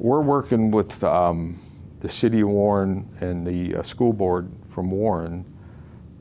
We're working with the City of Warren and the school board from Warren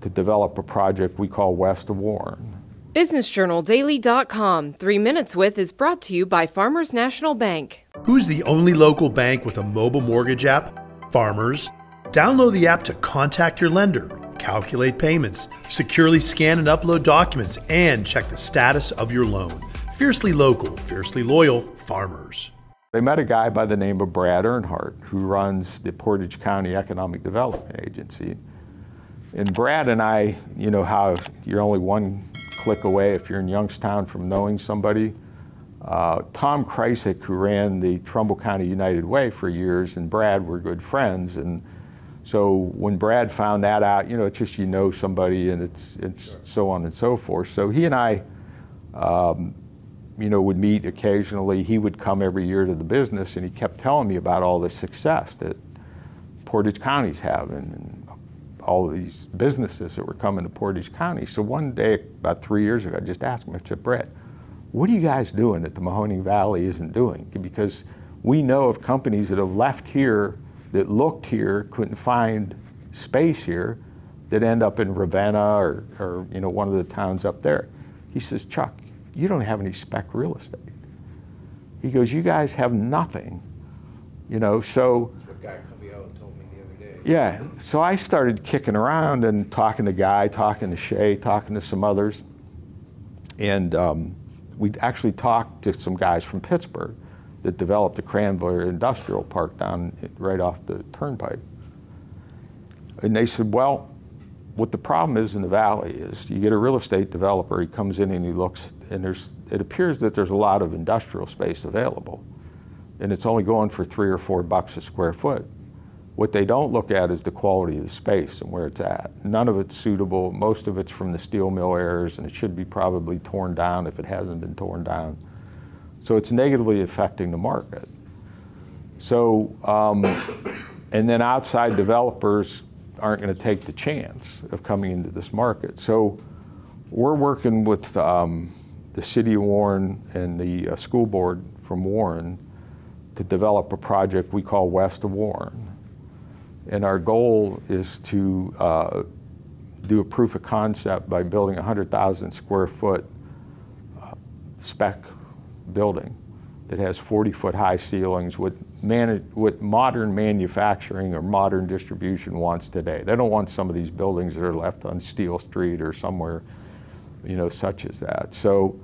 to develop a project we call West of Warren. BusinessJournalDaily.com 3 Minutes With is brought to you by Farmers National Bank. Who's the only local bank with a mobile mortgage app? Farmers. Download the app to contact your lender, calculate payments, securely scan and upload documents, and check the status of your loan. Fiercely local, fiercely loyal, Farmers. They met a guy by the name of Brad Earnhardt, who runs the Portage County Economic Development Agency. And Brad and I, you know how you're only one click away if you're in Youngstown from knowing somebody. Tom Kreisig, who ran the Trumbull County United Way for years, and Brad were good friends. And so when Brad found that out, you know, it's just you know somebody, and it's Sure. so on and so forth. So he and I, you know, would meet occasionally. He would come every year to the business, and he kept telling me about all the success that Portage County's having and all of these businesses that were coming to Portage County. So one day, about 3 years ago, I just asked him, I said, Brett, what are you guys doing that the Mahoning Valley isn't doing? Because we know of companies that have left here, that looked here, couldn't find space here, that end up in Ravenna or you know, one of the towns up there. He says, Chuck, you don't have any spec real estate. He goes, you guys have nothing, you know, so. That's what Guy Cambio told me the other day. Yeah, so I started kicking around and talking to Guy, talking to Shay, talking to some others. And we actually talked to some guys from Pittsburgh that developed the Cranberry Industrial Park down right off the turnpike. And they said, well, what the problem is in the valley is you get a real estate developer, he comes in and he looks, and it appears that there's a lot of industrial space available, and it's only going for $3 or $4 a square foot. What they don't look at is the quality of the space and where it's at. None of it's suitable. Most of it's from the steel mill areas, and it should be probably torn down if it hasn't been torn down. So it's negatively affecting the market. So, and then outside developers aren't going to take the chance of coming into this market. So we're working with the City of Warren and the school board from Warren to develop a project we call West of Warren. And our goal is to do a proof of concept by building a 100,000 square foot spec building that has 40-foot high ceilings with modern manufacturing or modern distribution wants today. They don't want some of these buildings that are left on Steel Street or somewhere, you know, such as that. So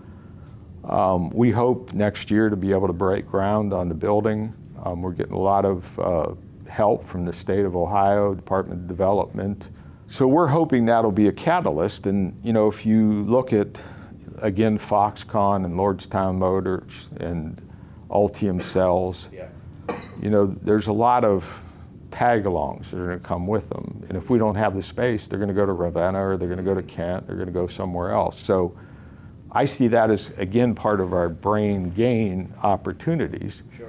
we hope next year to be able to break ground on the building. We're getting a lot of help from the state of Ohio, Department of Development. So we're hoping that'll be a catalyst. And, you know, if you look at, again, Foxconn and Lordstown Motors and Ultium Cells, Yeah. you know, there's a lot of tag-alongs that are going to come with them. And if we don't have the space, they're going to go to Ravenna or they're going to go to Kent, they're going to go somewhere else. So I see that as, again, part of our brain gain opportunities. Sure.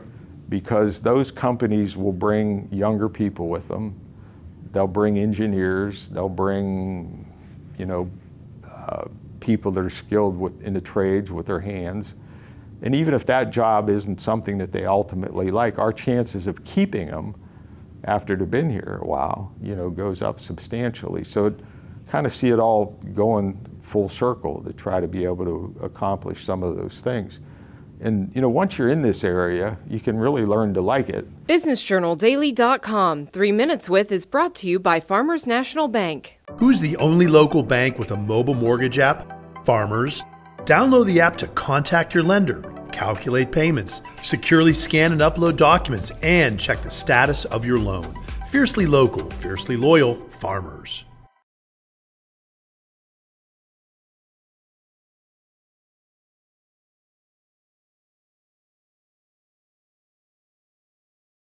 Because those companies will bring younger people with them. They'll bring engineers. They'll bring, you know, people that are skilled in the trades with their hands. And even if that job isn't something that they ultimately like, our chances of keeping them after they've been here a while, you know, goes up substantially. So kind of see it all going full circle to try to be able to accomplish some of those things. And, you know, once you're in this area, you can really learn to like it. BusinessJournalDaily.com 3 Minutes With is brought to you by Farmers National Bank. Who's the only local bank with a mobile mortgage app? Farmers. Download the app to contact your lender, calculate payments, securely scan and upload documents, and check the status of your loan. Fiercely local, fiercely loyal, Farmers.